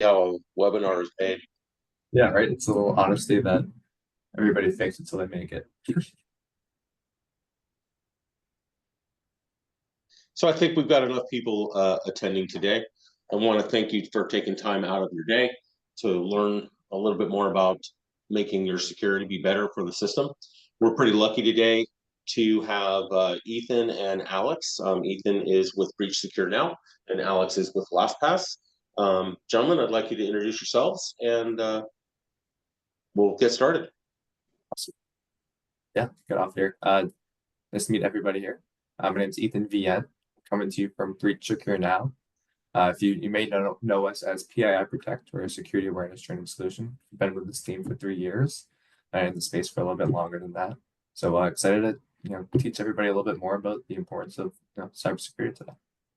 how a webinar is made. Yeah, right. It's a little honesty that everybody fakes until they make it. So I think we've got enough people attending today. I want to thank you for taking time out of your day to learn a little bit more about making your security be better for the system. We're pretty lucky today to have Ethan and Alex. Ethan is with Breach Secure Now, and Alex is with LastPass. Gentlemen, I'd like you to introduce yourselves, and we'll get started. Awesome. Yeah, get off here. Nice to meet everybody here. My name's Ethan VN, coming to you from Breach Secure Now. If you may know us as PII Protect, or a security awareness training solution. I've been with this team for 3 years, and in the space for a little bit longer than that. So excited to teach everybody a little bit more about the importance of cybersecurity today.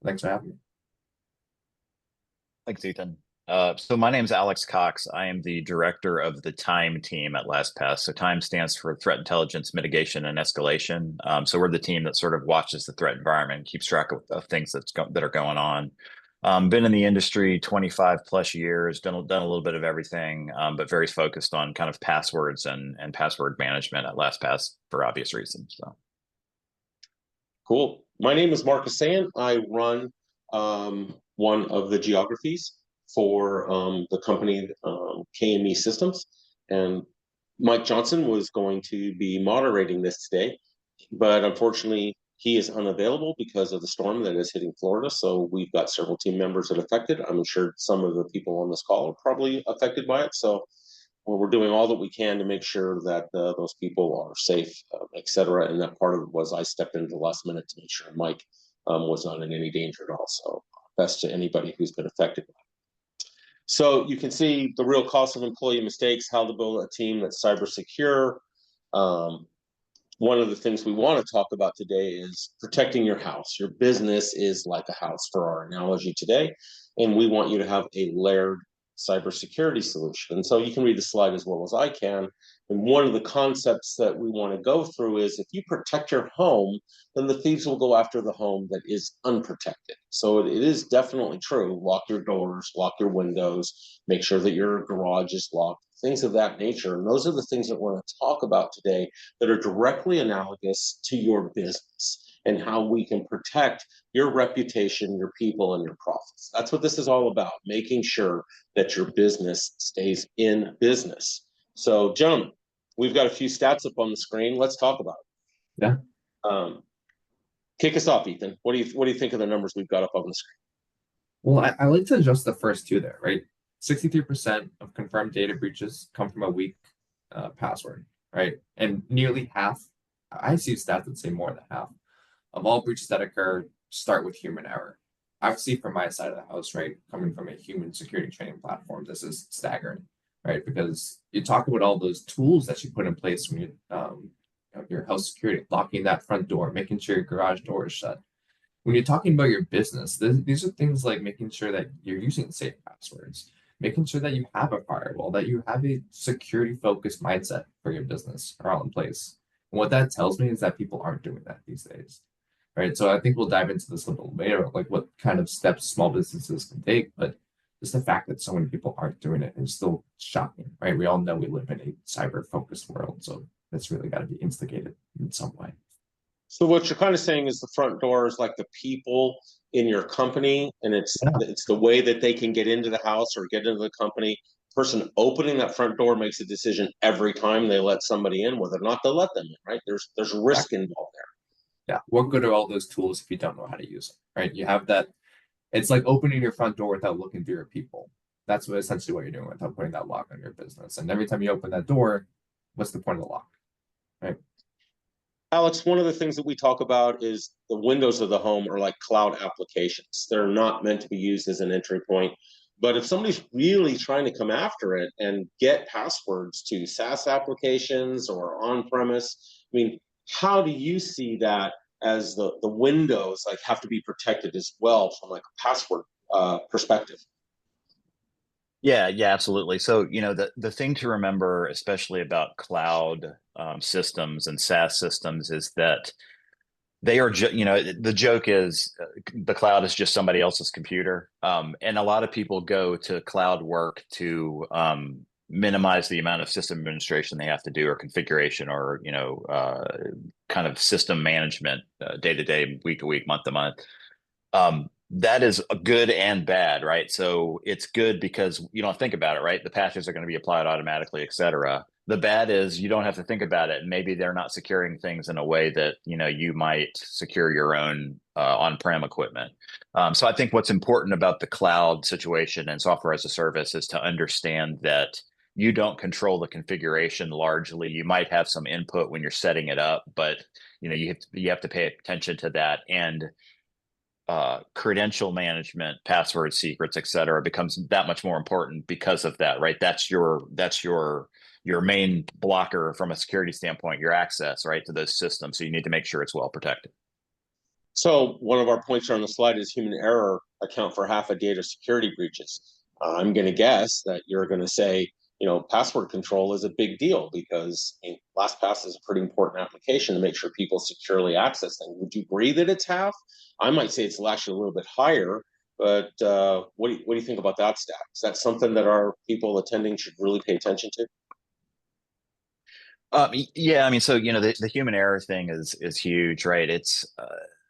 Thanks for having me. Thanks, Ethan. So my name is Alex Cox. I am the director of the TIME team at LastPass. So TIME stands for Threat Intelligence Mitigation and Escalation. So we're the team that sort of watches the threat environment, keeps track of things that are going on. Been in the industry 25 plus years, done a little bit of everything, but very focused on kind of passwords and password management at LastPass for obvious reasons. So. Cool. My name is Marcus Sand. I run one of the geographies for the company KME Systems, and Mike Johnson was going to be moderating this today, but unfortunately he is unavailable because of the storm that is hitting Florida. So we've got several team members that are affected. I'm sure some of the people on this call are probably affected by it. So we're doing all that we can to make sure that those people are safe, et cetera. And that part of it was I stepped into the last minute to make sure Mike was not in any danger at all. So best to anybody who's been affected by it. So you can see the real cost of employee mistakes, how to build a team that's cyber secure. One of the things we want to talk about today is protecting your house. Your business is like a house for our analogy today, and we want you to have a layered cybersecurity solution. And so you can read the slide as well as I can. And one of the concepts that we want to go through is if you protect your home, then the thieves will go after the home that is unprotected. So it is definitely true. Lock your doors, lock your windows, make sure that your garage is locked, things of that nature. And those are the things that we're going to talk about today that are directly analogous to your business and how we can protect your reputation, your people, and your profits. That's what this is all about, making sure that your business stays in business. So, gentlemen, we've got a few stats up on the screen. Let's talk about it. Yeah. Kick us off, Ethan. What do you think of the numbers we've got up on the screen? Well, I like to adjust the first two there, right? 63% of confirmed data breaches come from a weak password, right? And nearly half, I see stats that say more than half, of all breaches that occur start with human error. Obviously, from my side of the house, right, coming from a human security training platform, this is staggering, right? Because you talk about all those tools that you put in place when you your house security, locking that front door, making sure your garage door is shut. When you're talking about your business, these are things like making sure that you're using safe passwords, making sure that you have a firewall, that you have a security-focused mindset for your business are all in place. And what that tells me is that people aren't doing that these days, right? So I think we'll dive into this a little later, like what kind of steps small businesses can take, but just the fact that so many people aren't doing it is still shocking, right? We all know we live in a cyber-focused world, so that's really got to be instigated in some way. So what you're kind of saying is the front door is like the people in your company, and it's the way that they can get into the house or get into the company. The person opening that front door makes a decision every time they let somebody in, whether or not they let them in, right? There's risk involved there. Yeah. What good are all those tools if you don't know how to use them, right? You have that. It's like opening your front door without looking through your people. That's essentially what you're doing without putting that lock on your business. And every time you open that door, what's the point of the lock, right? Alex, one of the things that we talk about is the windows of the home are like cloud applications. They're not meant to be used as an entry point. But if somebody's really trying to come after it and get passwords to SaaS applications or on-premise, I mean, how do you see that as the windows like have to be protected as well from like a password perspective? Yeah, absolutely. So, the thing to remember, especially about cloud systems and SaaS systems, is that they are, the joke is the cloud is just somebody else's computer. And a lot of people go to cloud work to minimize the amount of system administration they have to do, or configuration, or, kind of system management, day to day, week to week, month to month. That is a good and bad, right? So it's good because you don't think about it, right? The patches are going to be applied automatically, et cetera. The bad is you don't have to think about it, and maybe they're not securing things in a way that you might secure your own on-prem equipment. So I think what's important about the cloud situation and software as a service is to understand that you don't control the configuration largely. You might have some input when you're setting it up, but you have to pay attention to that. And credential management, password secrets, et cetera, becomes that much more important because of that, right? That's your main blocker from a security standpoint, your access, right, to those systems. So you need to make sure it's well protected. So one of our points on the slide is human error account for half of data security breaches. I'm going to guess that you're going to say, password control is a big deal because LastPass is a pretty important application to make sure people securely access things. Would you agree that it's half? I might say it's actually a little bit higher, but what do you think about that stat? Is that something that our people attending should really pay attention to? Yeah, I mean, so the human error thing is huge, right? It's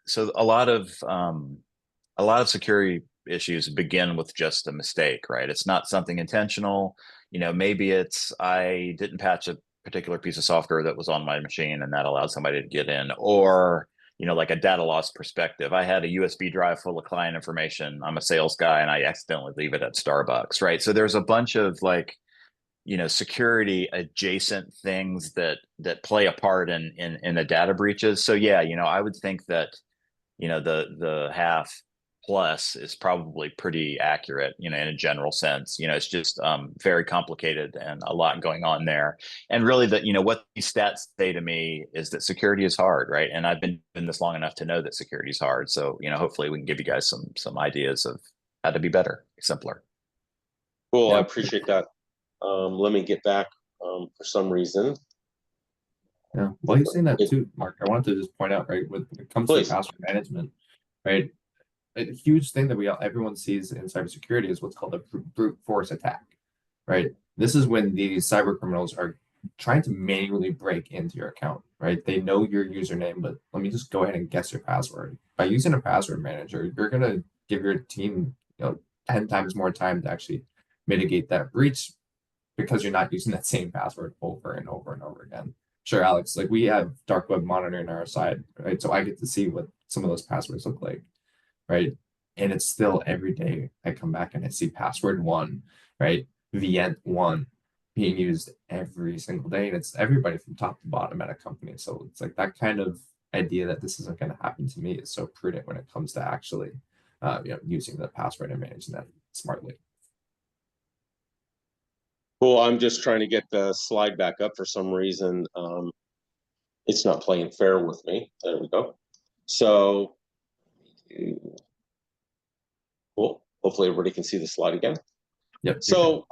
so a lot of security issues begin with just a mistake, right? It's not something intentional. Maybe it's I didn't patch a particular piece of software that was on my machine and that allowed somebody to get in, or like a data loss perspective. I had a USB drive full of client information. I'm a sales guy and I accidentally leave it at Starbucks, right? So there's a bunch of security adjacent things that play a part in the data breaches. So yeah, I would think that the half plus is probably pretty accurate, in a general sense. It's just very complicated and a lot going on there. And really that, what these stats say to me is that security is hard, right? And I've been in this long enough to know that security is hard. So, hopefully we can give you guys some ideas of how to be better, simpler. Cool, Yeah. I appreciate that. Let me get back for some reason. Yeah, well, you're saying that too, Mark. I wanted to just point out, right, when it comes Please. to password management, right, a huge thing that everyone sees in cybersecurity is what's called a brute force attack, right? This is when these cyber criminals are trying to manually break into your account, right? They know your username, but let me just go ahead and guess your password. By using a password manager, you're gonna give your team, 10 times more time to actually mitigate that breach because you're not using that same password over and over and over again. Sure, Alex, like we have dark web monitoring on our side, right? So I get to see what some of those passwords look like, right? And it's still every day I come back and I see password one, right? Vient one being used every single day. And it's everybody from top to bottom at a company. So it's like that kind of idea that this isn't going to happen to me is so prudent when it comes to actually using the password and managing that smartly. Cool, I'm just trying to get the slide back up for some reason. It's not playing fair with me. There we go. So, cool. Hopefully everybody can see the slide again. Yep. So,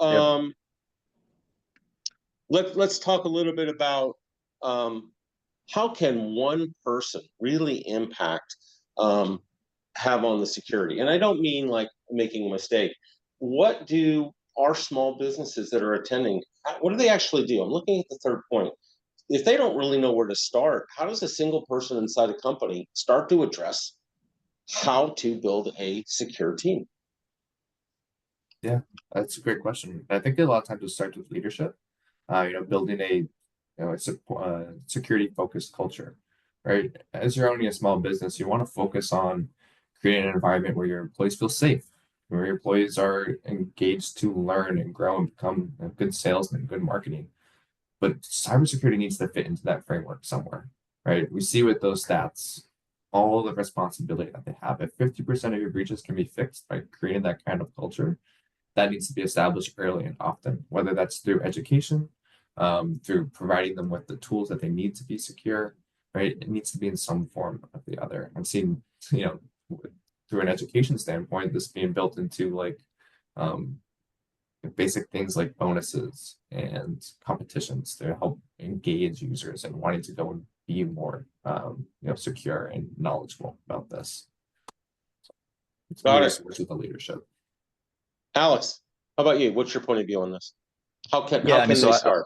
let's talk a little bit about how can one person really impact have on the security? And I don't mean like making a mistake. What do our small businesses that are attending, what do they actually do? I'm looking at the third point. If they don't really know where to start, how does a single person inside a company start to address how to build a secure team? Yeah, that's a great question. I think a lot of times it starts with leadership. Building a security focused culture, right? As you're owning a small business, you want to focus on creating an environment where your employees feel safe, where your employees are engaged to learn and grow and become a good salesmen, good marketing. But cybersecurity needs to fit into that framework somewhere, right? We see with those stats all the responsibility that they have. If 50% of your breaches can be fixed by creating that kind of culture, that needs to be established early and often, whether that's through education, through providing them with the tools that they need to be secure, right? It needs to be in some form of the other. I'm seeing, through an education standpoint, this being built into um, basic things like bonuses and competitions to help engage users and wanting to go and be more secure and knowledgeable about this. It's Got me it. to switch with the leadership. Alex, how about you? What's your point of view on this? How Yeah, can I mean, they so start?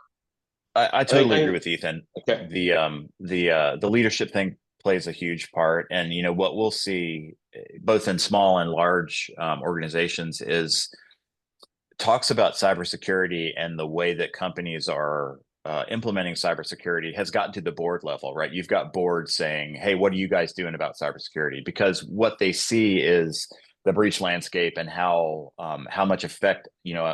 I totally agree with Ethan. Okay. The leadership thing plays a huge part, and what we'll see both in small and large organizations is talks about cybersecurity and the way that companies are implementing cybersecurity has gotten to the board level, right? You've got boards saying, "Hey, what are you guys doing about cybersecurity?" Because what they see is the breach landscape and how much effect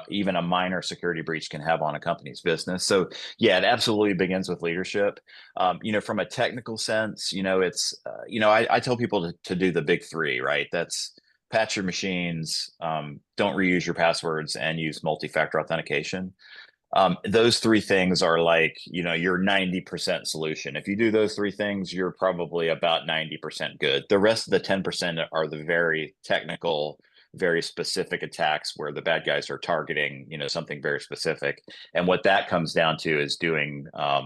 even a minor security breach can have on a company's business. So yeah, it absolutely begins with leadership. From a technical sense, it's I tell people to do the big three, right? That's patch your machines, don't reuse your passwords, and use multi-factor authentication. Those three things are like, your 90% solution. If you do those three things, you're probably about 90% good. The rest of the 10% are the very technical, very specific attacks where the bad guys are targeting, something very specific. And what that comes down to is doing a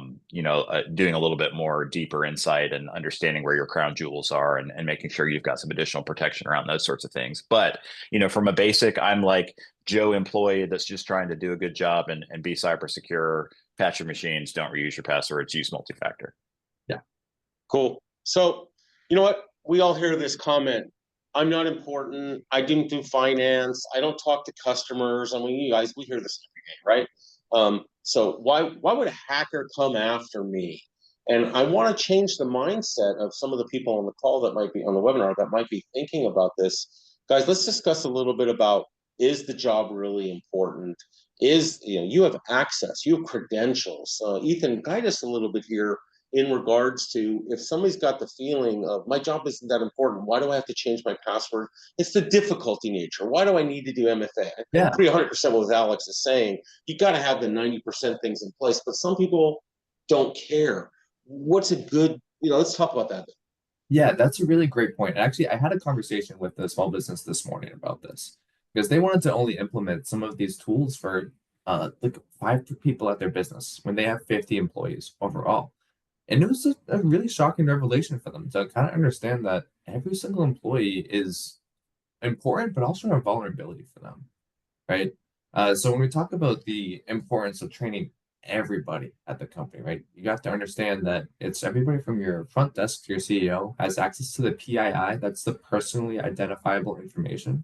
little bit more deeper insight and understanding where your crown jewels are, and making sure you've got some additional protection around those sorts of things. But, from a basic, I'm like, Joe employee that's just trying to do a good job and be cyber secure, patch your machines, don't reuse your passwords, use multi-factor. Yeah. Cool. So, you know what? We all hear this comment. I'm not important. I didn't do finance. I don't talk to customers. I mean, you guys, we hear this every day, right? So why would a hacker come after me? And I want to change the mindset of some of the people on the call that might be on the webinar that might be thinking about this. Guys, let's discuss a little bit about, is the job really important? You have access, you have credentials. Ethan, guide us a little bit here in regards to, if somebody's got the feeling of, my job isn't that important, why do I have to change my password? It's the difficulty nature. Why do I need to do MFA? Yeah. 300% what Alex is saying. You got to have the 90% things in place, but some people don't care. What's a good, let's talk about that. Yeah, that's a really great point. Actually, I had a conversation with a small business this morning about this because they wanted to only implement some of these tools for like 5 people at their business when they have 50 employees overall. And it was a really shocking revelation for them to kind of understand that every single employee is important, but also a vulnerability for them, right? So when we talk about the importance of training everybody at the company, right? You have to understand that it's everybody from your front desk to your CEO has access to the PII, that's the personally identifiable information,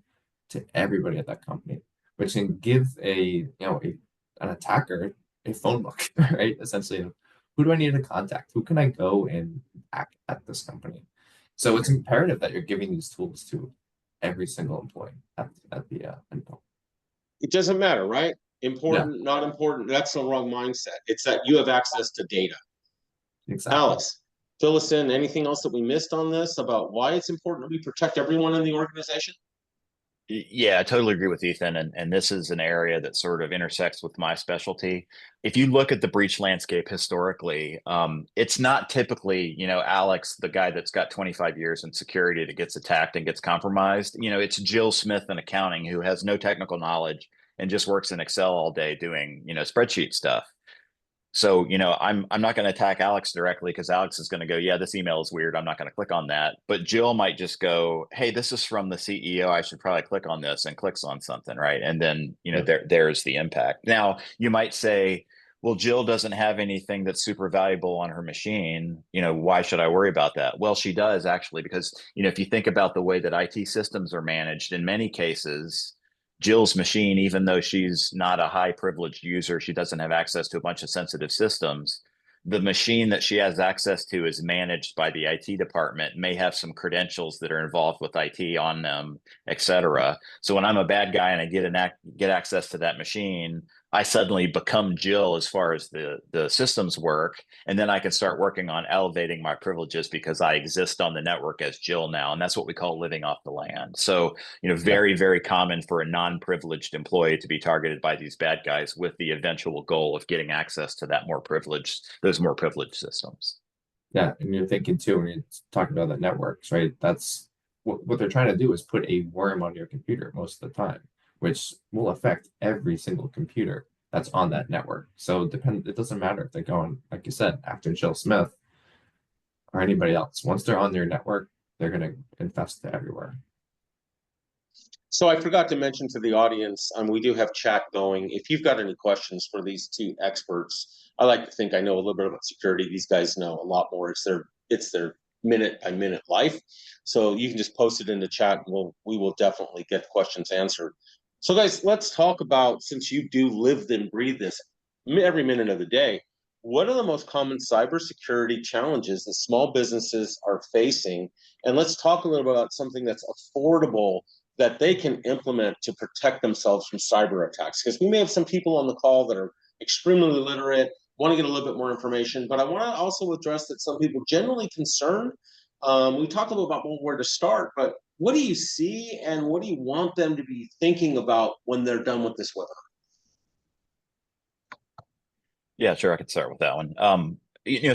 to everybody at that company, which can give an attacker a phone book, right? Essentially, who do I need to contact? Who can I go and act at this company? So it's imperative that you're giving these tools to every single employee at the endpoint. It doesn't matter, right? Yeah, Important, not important. That's the wrong mindset. It's that you have access to data. exactly. Alex, fill us in. Anything else that we missed on this about why it's important that we protect everyone in the organization? Yeah, I totally agree with Ethan. And this is an area that sort of intersects with my specialty. If you look at the breach landscape historically, it's not typically, Alex, the guy that's got 25 years in security, that gets attacked and gets compromised. It's Jill Smith in accounting who has no technical knowledge and just works in Excel all day doing, spreadsheet stuff. So, I'm not going to attack Alex directly because Alex is going to go, yeah, this email is weird, I'm not going to click on that. But Jill might just go, hey, this is from the CEO, I should probably click on this, and clicks on something, right? And then, there's the impact. Now, you might say, well, Jill doesn't have anything that's super valuable on her machine. Why should I worry about that? Well, she does actually, because, if you think about the way that IT systems are managed, in many cases, Jill's machine, even though she's not a high privileged user, she doesn't have access to a bunch of sensitive systems. The machine that she has access to is managed by the IT department, may have some credentials that are involved with IT on them, et cetera. So when I'm a bad guy and I get access to that machine, I suddenly become Jill as far as the systems work. And then I can start working on elevating my privileges because I exist on the network as Jill now. And that's what we call living off the land. So, very, very common for a non-privileged employee to be targeted by these bad guys with the eventual goal of getting access to those more privileged systems. Yeah, and you're thinking too when you're talking about the networks, right? That's what they're trying to do, is put a worm on your computer most of the time, which will affect every single computer that's on that network. So it doesn't matter if they're going, like you said, after Jill Smith. or anybody else. Once they're on your network, they're going to infest everywhere. So I forgot to mention to the audience, we do have chat going. If you've got any questions for these two experts, I like to think I know a little bit about security. These guys know a lot more. It's their minute by minute life. So you can just post it in the chat, and we will definitely get questions answered. So guys, let's talk about, since you do live and breathe this every minute of the day, what are the most common cybersecurity challenges that small businesses are facing? And let's talk a little bit about something that's affordable that they can implement to protect themselves from cyber attacks. Because we may have some people on the call that are extremely literate, want to get a little bit more information, but I want to also address that some people generally concerned. We talked a little about where to start, but what do you see and what do you want them to be thinking about when they're done with this webinar? Yeah, sure. I could start with that one.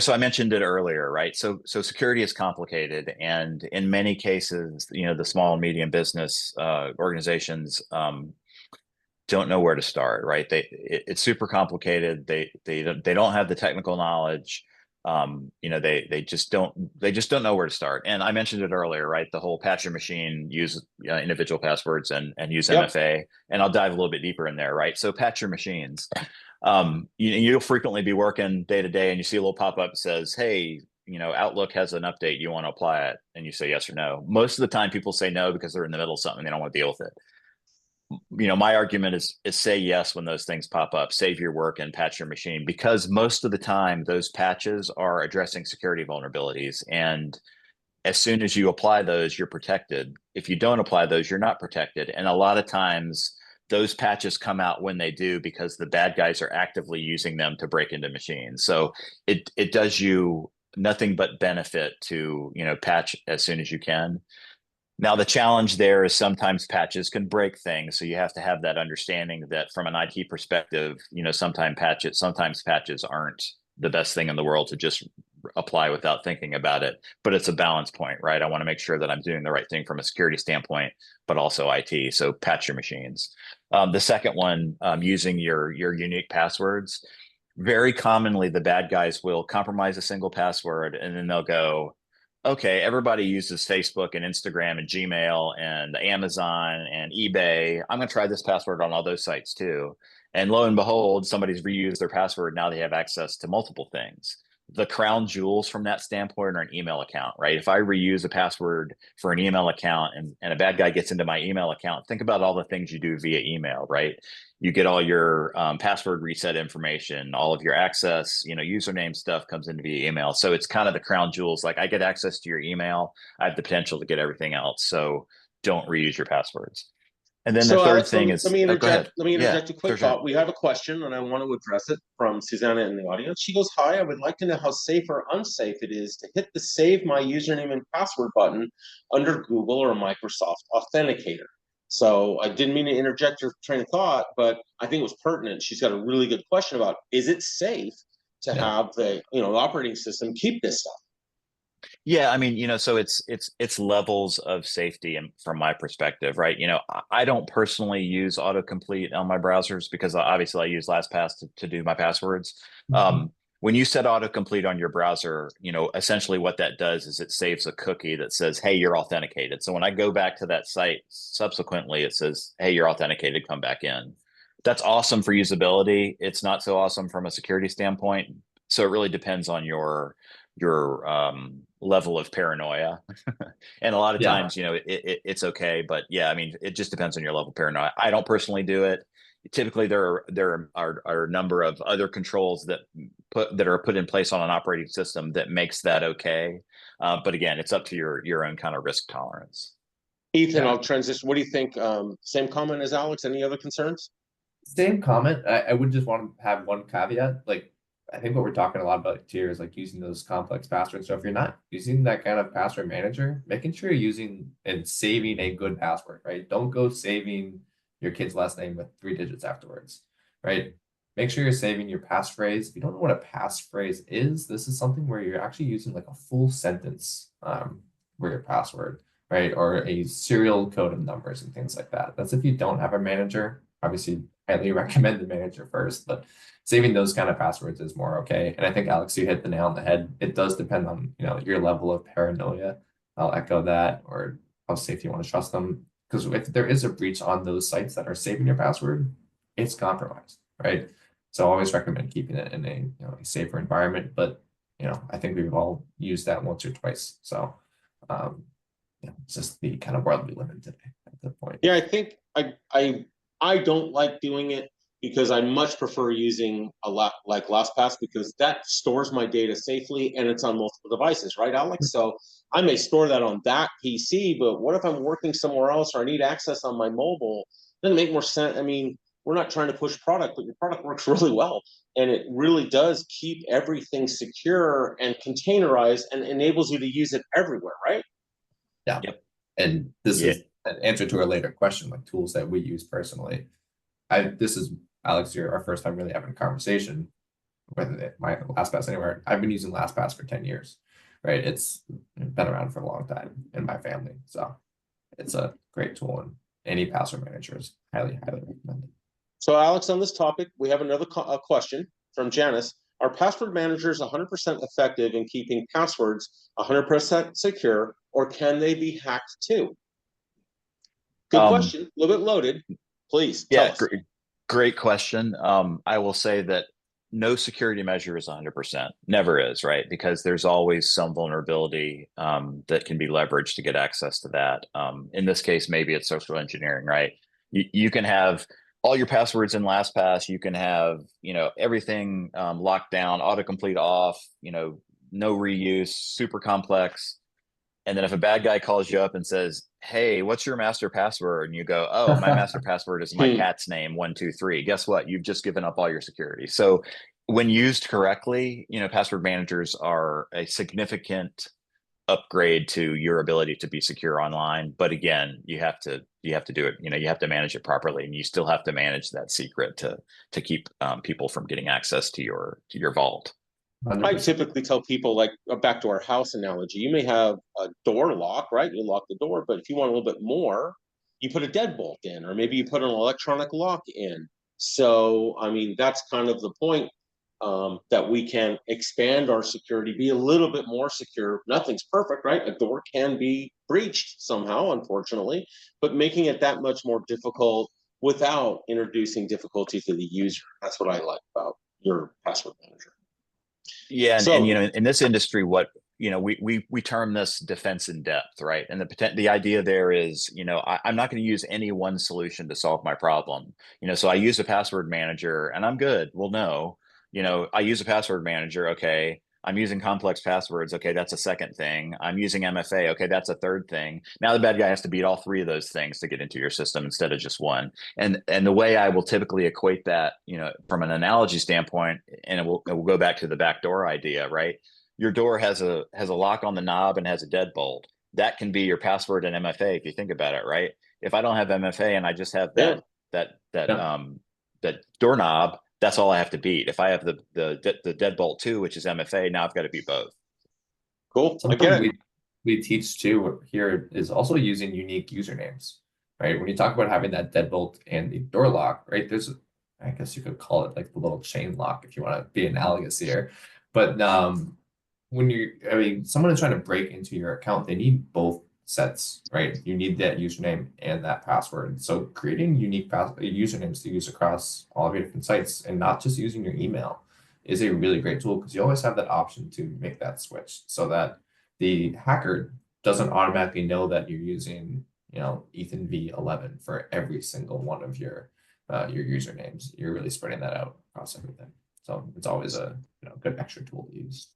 So I mentioned it earlier, right? So security is complicated, and in many cases, the small and medium business organizations don't know where to start, right? It's super complicated. They don't have the technical knowledge. They just don't know where to start. And I mentioned it earlier, right? The whole patch your machine, use individual passwords, and use MFA. And I'll dive a little bit deeper in there, right? So patch your machines. You'll frequently be working day to day, and you see a little pop up that says, "Hey, Outlook has an update. You want to apply it?" And you say yes or no. Most of the time, people say no because they're in the middle of something, they don't want to deal with it. My argument is say yes when those things pop up. Save your work and patch your machine, because most of the time those patches are addressing security vulnerabilities, and as soon as you apply those, you're protected. If you don't apply those, you're not protected. And a lot of times those patches come out when they do because the bad guys are actively using them to break into machines. So it does you nothing but benefit to patch as soon as you can. Now, the challenge there is sometimes patches can break things. So you have to have that understanding that from an IT perspective, sometimes patches aren't the best thing in the world to just apply without thinking about it. But it's a balance point, right? I want to make sure that I'm doing the right thing from a security standpoint, but also IT. So patch your machines. The second one, using your unique passwords. Very commonly, the bad guys will compromise a single password, and then they'll go, okay, everybody uses Facebook and Instagram and Gmail and Amazon and eBay. I'm going to try this password on all those sites too. And lo and behold, somebody's reused their password. Now they have access to multiple things. The crown jewels from that standpoint are an email account, right? If I reuse a password for an email account and a bad guy gets into my email account, think about all the things you do via email, right? You get all your password reset information, all of your access, username stuff comes into via email. So it's kind of the crown jewels. Like, I get access to your email, I have the potential to get everything else. So don't reuse your passwords. And then the third Alex, thing let is, me oh, go ahead. interject. Let me interject Yeah, a quick sure. thought. We have a question, and I want to address it from Susanna in the audience. She goes, "Hi, I would like to know how safe or unsafe it is to hit the Save My Username and Password button under Google or Microsoft Authenticator." So I didn't mean to interject her train of thought, but I think it was pertinent. She's got a really good question about, is it safe to have the operating system keep this stuff? Yeah, I mean, so it's levels of safety, and from my perspective, right? I don't personally use autocomplete on my browsers because obviously I use LastPass to do my passwords. When you set autocomplete on your browser, essentially what that does is it saves a cookie that says, "Hey, you're authenticated." So when I go back to that site subsequently, it says, "Hey, you're authenticated, come back in." That's awesome for usability. It's not so awesome from a security standpoint. So it really depends on your level of paranoia. And a lot of times, it's okay, but yeah, I mean, it just depends on your level of paranoia. I don't personally do it. Typically, there are a number of other controls that are put in place on an operating system that makes that okay. But again, it's up to your own kind of risk tolerance. Ethan, I'll transition. What do you think? Same comment as Alex? Any other concerns? Same comment. I would just want to have one caveat. Like, I think what we're talking a lot about here is like using those complex passwords. So if you're not using that kind of password manager, making sure you're using and saving a good password, right? Don't go saving your kid's last name with 3 digits afterwards, right? Make sure you're saving your passphrase. If you don't know what a passphrase is, this is something where you're actually using like a full sentence for your password, right? Or a serial code of numbers and things like that. That's if you don't have a manager. Obviously, highly recommend the manager first, but saving those kind of passwords is more okay. And I think Alex, you hit the nail on the head. It does depend on, your level of paranoia. I'll echo that, or how safe you want to trust them. Because if there is a breach on those sites that are saving your password, it's compromised, right? So I always recommend keeping it in a safer environment. But I think we've all used that once or twice. So it's just the kind of world we live in today at the point. Yeah, I think I don't like doing it because I much prefer using a lot like LastPass because that stores my data safely and it's on multiple devices, right, Alex? So I may store that on that PC, but what if I'm working somewhere else or I need access on my mobile? Doesn't make more sense. I mean, we're not trying to push product, but your product works really well. And it really does keep everything secure and containerized and enables you to use it everywhere, right? Yeah. Yep. And this is an answer to a later question, like tools that we use personally. This is, Alex, our first time really having a conversation with my LastPass anywhere. I've been using LastPass for 10 years, right? It's been around for a long time in my family. So it's a great tool, and any password manager is highly, highly recommended. So, Alex, on this topic, we have another question from Janice. Are password managers 100% effective in keeping passwords 100% secure, or can they be hacked too? Good question, a little bit loaded. Please tell us. Great question. I will say that no security measure is 100%, never is, right? Because there's always some vulnerability that can be leveraged to get access to that. In this case, maybe it's social engineering, right? You can have all your passwords in LastPass. You can have, everything locked down, autocomplete off, no reuse, super complex. And then if a bad guy calls you up and says, "Hey, what's your master password?" and you go, "Oh, my master password is my cat's name, 123." Guess what? You've just given up all your security. So when used correctly, password managers are a significant upgrade to your ability to be secure online. But again, you have to do it. You have to manage it properly, and you still have to manage that secret to keep people from getting access to your vault. 100%. I typically tell people, like back to our house analogy, you may have a door lock, right? You lock the door, but if you want a little bit more, you put a deadbolt in, or maybe you put an electronic lock in. So, I mean, that's kind of the point, that we can expand our security, be a little bit more secure. Nothing's perfect, right? A door can be breached somehow, unfortunately, but making it that much more difficult without introducing difficulty to the user. That's what I like about your password manager. Yeah, and, So, in this industry, what we term this defense in depth, right? And the idea there is, I'm not going to use any one solution to solve my problem. So I use a password manager and I'm good. Well, no, I use a password manager. Okay, I'm using complex passwords. Okay, that's a second thing. I'm using MFA. Okay, that's a third thing. Now the bad guy has to beat all three of those things to get into your system instead of just one. And the way I will typically equate that, from an analogy standpoint, and it will go back to the backdoor idea, right? Your door has a lock on the knob and has a deadbolt. That can be your password and MFA if you think about it, right? If I don't have MFA and I just have that doorknob, that's all I have to beat. If I have the deadbolt too, which is MFA, now I've got to beat both. cool. Something we teach too here is also using unique usernames, right? When you talk about having that deadbolt and the door lock, right? I guess you could call it like the little chain lock if you want to be analogous here. But when someone is trying to break into your account, they need both sets, right? You need that username and that password. So creating unique usernames to use across all of your different sites and not just using your email is a really great tool, because you always have that option to make that switch so that the hacker doesn't automatically know that you're using, Ethan V11 for every single one of your usernames. You're really spreading that out across everything. So it's always a good extra tool to use.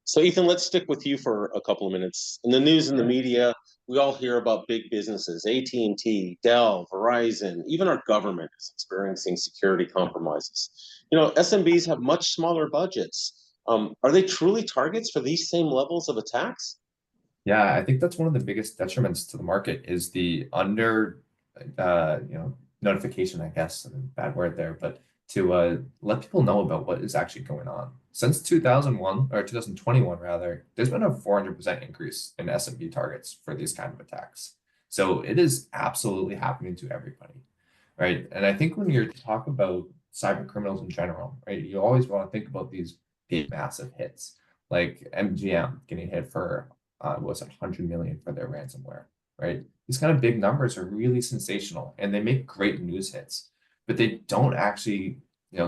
So, Ethan, let's stick with you for a couple of minutes. In the news and the media, we all hear about big businesses, AT&T, Dell, Verizon, even our government is experiencing security compromises. SMBs have much smaller budgets. Are they truly targets for these same levels of attacks? Yeah, I think that's one of the biggest detriments to the market is the notification, I guess, bad word there, but to let people know about what is actually going on. Since 2001 or 2021 rather, there's been a 400% increase in SMB targets for these kind of attacks. So it is absolutely happening to everybody. right? And I think when you talk about cyber criminals in general, right, you always want to think about these big, massive hits, like MGM getting hit for was it 100 million for their ransomware, right? These kind of big numbers are really sensational, and they make great news hits, but they don't actually,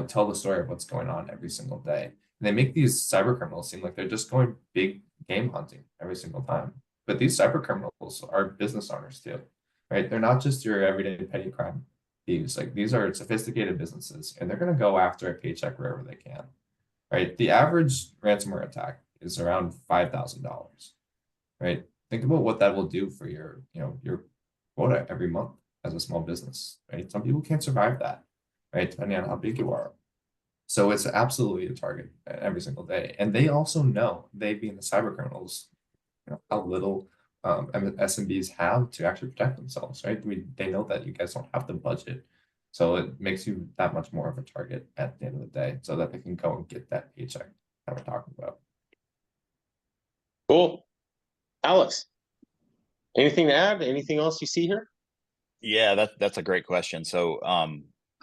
tell the story of what's going on every single day. And they make these cyber criminals seem like they're just going big game hunting every single time. But these cyber criminals are business owners too, right? They're not just your everyday petty crime thieves. Like these are sophisticated businesses, and they're going to go after a paycheck wherever they can, right? The average ransomware attack is around $5,000, right? Think about what that will do for your quota every month as a small business, right? Some people can't survive that, right? Depending on how big you are. So it's absolutely a target every single day. And they also know, they being the cyber criminals, how little SMBs have to actually protect themselves, right? They know that you guys don't have the budget. So it makes you that much more of a target at the end of the day so that they can go and get that paycheck that we're talking about. Cool. Alex, anything to add? Anything else you see here? Yeah, that's a great question. So,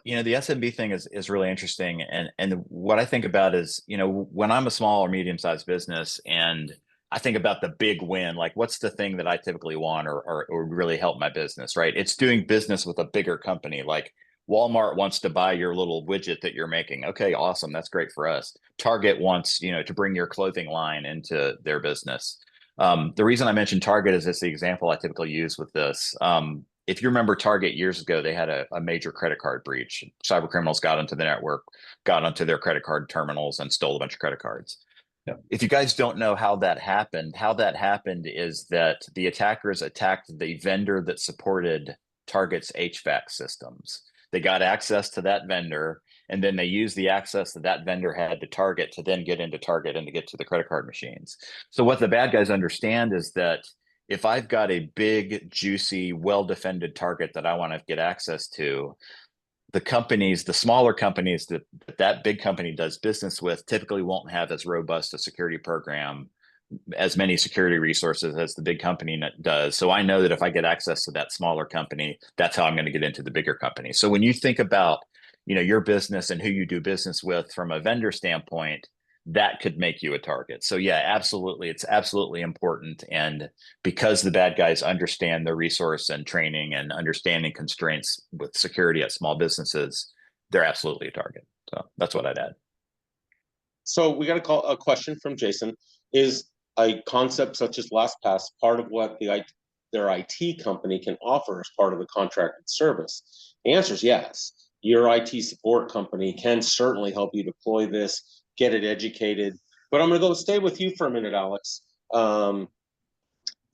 the SMB thing is really interesting, and what I think about is, when I'm a small or medium-sized business, and I think about the big win, like what's the thing that I typically want or really help my business, right? It's doing business with a bigger company, like Walmart wants to buy your little widget that you're making. Okay, awesome, that's great for us. Target wants, to bring your clothing line into their business. The reason I mentioned Target is it's the example I typically use with this. If you remember Target years ago, they had a major credit card breach. Cyber criminals got into the network, got onto their credit card terminals, and stole a bunch of credit cards. Yeah. If you guys don't know how that happened is that the attackers attacked the vendor that supported Target's HVAC systems. They got access to that vendor, and then they used the access that that vendor had to Target to then get into Target and to get to the credit card machines. So what the bad guys understand is that if I've got a big, juicy, well-defended target that I want to get access to, the smaller companies that big company does business with typically won't have as robust a security program, as many security resources as the big company does. So I know that if I get access to that smaller company, that's how I'm going to get into the bigger company. So when you think about, your business and who you do business with from a vendor standpoint, that could make you a target. So yeah, absolutely. It's absolutely important. And because the bad guys understand the resource and training and understanding constraints with security at small businesses, they're absolutely a target. So that's what I'd add. So we got a question from Jason. Is a concept such as LastPass part of what their IT company can offer as part of the contracted service? The answer is yes. Your IT support company can certainly help you deploy this, get it educated. But I'm going to stay with you for a minute, Alex.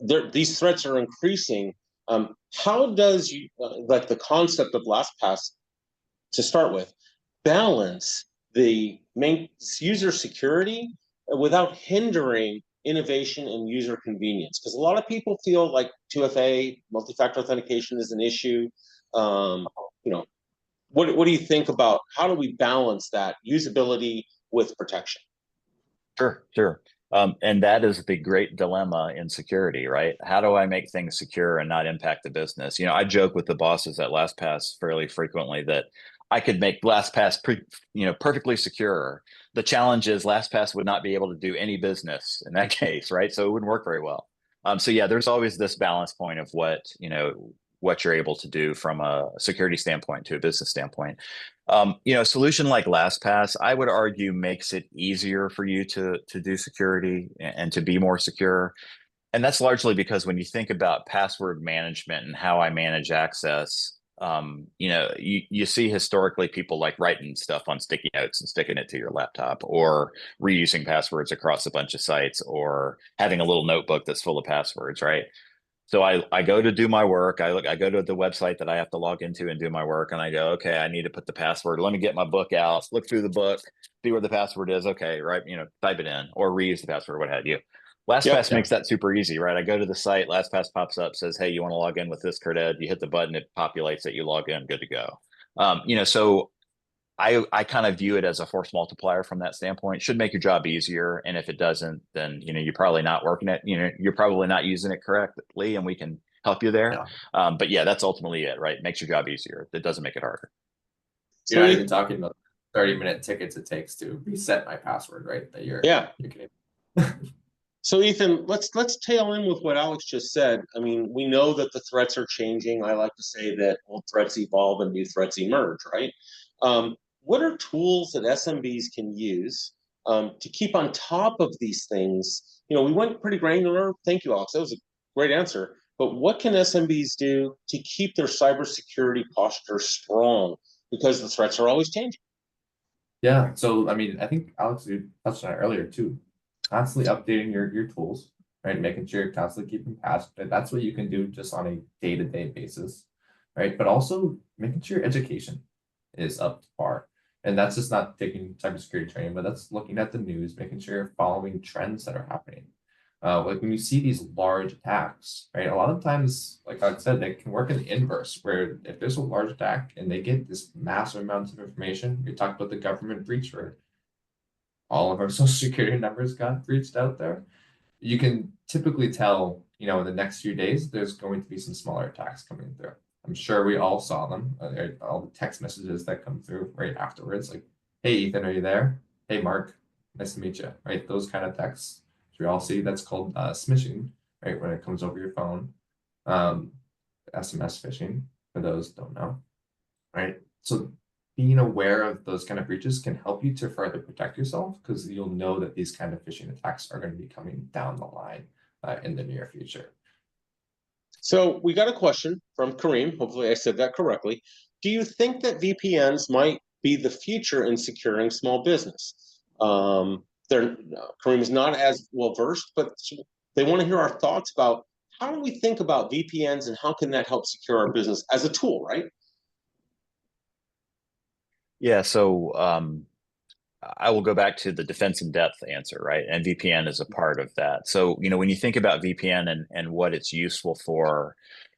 These threats are increasing. How does like the concept of LastPass, to start with, balance the main user security without hindering innovation and user convenience? Because a lot of people feel like 2FA, multi-factor authentication, is an issue. What do you think about how do we balance that usability with protection? Sure. And that is the great dilemma in security, right? How do I make things secure and not impact the business? I joke with the bosses at LastPass fairly frequently that I could make LastPass perfectly secure. The challenge is LastPass would not be able to do any business in that case, right? So it wouldn't work very well. So yeah, there's always this balance point of what you're able to do from a security standpoint to a business standpoint. A solution like LastPass, I would argue, makes it easier for you to do security and to be more secure. And that's largely because when you think about password management and how I manage access, you see historically people like writing stuff on sticky notes and sticking it to your laptop, or reusing passwords across a bunch of sites, or having a little notebook that's full of passwords, right? So I go to do my work. I go to the website that I have to log into and do my work, and I go, okay, I need to put the password. Let me get my book out, look through the book, see where the password is. Okay, right, type it in or reuse the password, what have you. LastPass makes that super easy, right? I go to the site, LastPass pops up, says, hey, you want to log in with this credit? You hit the button, it populates it, you log in, good to go. So I kind of view it as a force multiplier from that standpoint. It should make your job easier. And if it doesn't, then, you're probably not working it, you're probably not using it correctly, and we can help you there. Yeah. But yeah, that's ultimately it, right? It makes your job easier. It doesn't make it harder. You're So not even talking about 30-minute tickets it takes to reset my password, right? That yeah. you're getting. So Ethan, let's tail in with what Alex just said. I mean, we know that the threats are changing. I like to say that old threats evolve and new threats emerge, right? What are tools that SMBs can use to keep on top of these things? You know, we went pretty granular. Thank you, Alex. That was a great answer. But what can SMBs do to keep their cybersecurity posture strong? Because the threats are always changing. Yeah. So I mean, I think Alex, you touched on it earlier too. Constantly updating your tools, right? Making sure you're constantly keeping patched. That's what you can do just on a day-to-day basis, right? But also making sure your education is up to par. And that's just not taking cybersecurity training, but that's looking at the news, making sure you're following trends that are happening. Like when you see these large attacks, right? A lot of times, like I said, they can work in the inverse, where if there's a large attack and they get this massive amounts of information, we talked about the government breach where all of our social security numbers got breached out there. You can typically tell, in the next few days, there's going to be some smaller attacks coming through. I'm sure we all saw them, all the text messages that come through right afterwards, like, hey, Ethan, are you there? Hey, Mark, nice to meet you, right? Those kind of texts, which we all see, that's called smishing, right? When it comes over your phone. SMS phishing, for those who don't know, right? So being aware of those kind of breaches can help you to further protect yourself because you'll know that these kind of phishing attacks are going to be coming down the line in the near future. So we got a question from Kareem. Hopefully I said that correctly. Do you think that VPNs might be the future in securing small business? Kareem is not as well versed, but they want to hear our thoughts about how do we think about VPNs and how can that help secure our business as a tool, right? Yeah, so I will go back to the defense in depth answer, right? And VPN is a part of that. So, when you think about VPN and what it's useful for,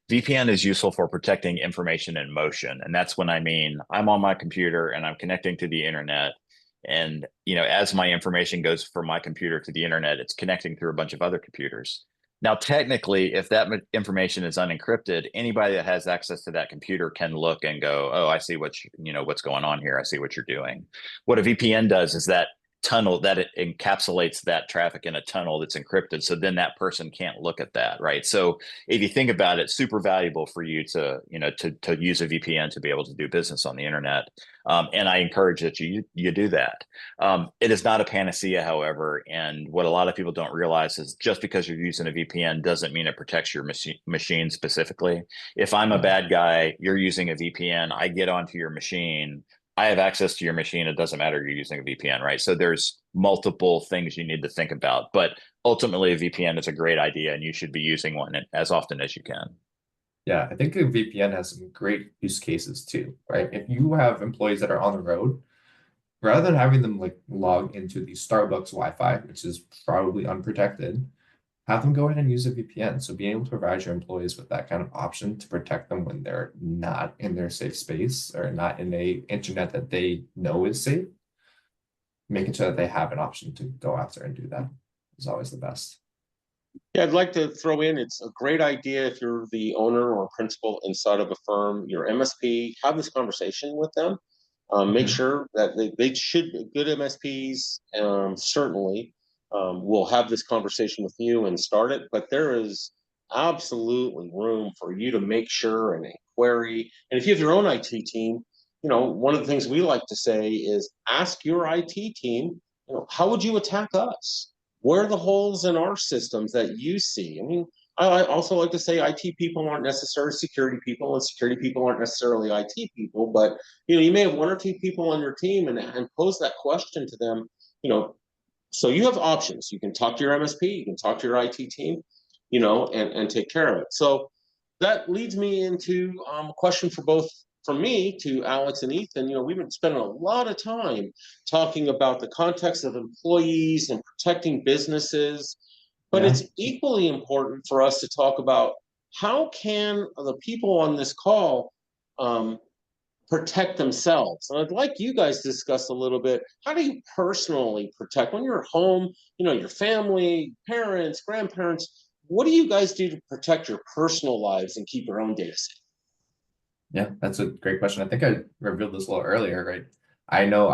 VPN is useful for protecting information in motion. And that's when I mean I'm on my computer and I'm connecting to the internet. And, as my information goes from my computer to the internet, it's connecting through a bunch of other computers. Now, technically, if that information is unencrypted, anybody that has access to that computer can look and go, "Oh, I see what's going on here. I see what you're doing." What a VPN does is that tunnel that it encapsulates that traffic in a tunnel that's encrypted. So then that person can't look at that, right? So if you think about it, super valuable for you to use a VPN to be able to do business on the internet. And I encourage that you do that. It is not a panacea, however, and what a lot of people don't realize is just because you're using a VPN doesn't mean it protects your machine specifically. If I'm a bad guy, you're using a VPN, I get onto your machine, I have access to your machine. It doesn't matter you're using a VPN, right? So there's multiple things you need to think about, but ultimately a VPN is a great idea and you should be using one as often as you can. Yeah, I think a VPN has some great use cases too, right? If you have employees that are on the road, rather than having them like log into the Starbucks Wi-Fi, which is probably unprotected, have them go ahead and use a VPN. So being able to provide your employees with that kind of option to protect them when they're not in their safe space or not in a internet that they know is safe, making sure that they have an option to go after and do that is always the best. Yeah, I'd like to throw in, it's a great idea if you're the owner or principal inside of a firm, your MSP, have this conversation with them. Make sure that they should, good MSPs certainly will have this conversation with you and start it, but there is absolutely room for you to make sure and query. And if you have your own IT team, one of the things we like to say is ask your IT team, how would you attack us? Where are the holes in our systems that you see? I mean, I also like to say IT people aren't necessarily security people, and security people aren't necessarily IT people. But you may have one or two people on your team, and pose that question to them. So you have options. You can talk to your MSP, you can talk to your IT team, and take care of it. So that leads me into a question from me to Alex and Ethan. We've been spending a lot of time talking about the context of employees and protecting businesses, but Yeah. it's equally important for us to talk about how can the people on this call protect themselves. And I'd like you guys to discuss a little bit, how do you personally protect when you're home, your family, parents, grandparents, what do you guys do to protect your personal lives and keep your own data safe? Yeah, that's a great question. I think I revealed this a little earlier, right? I know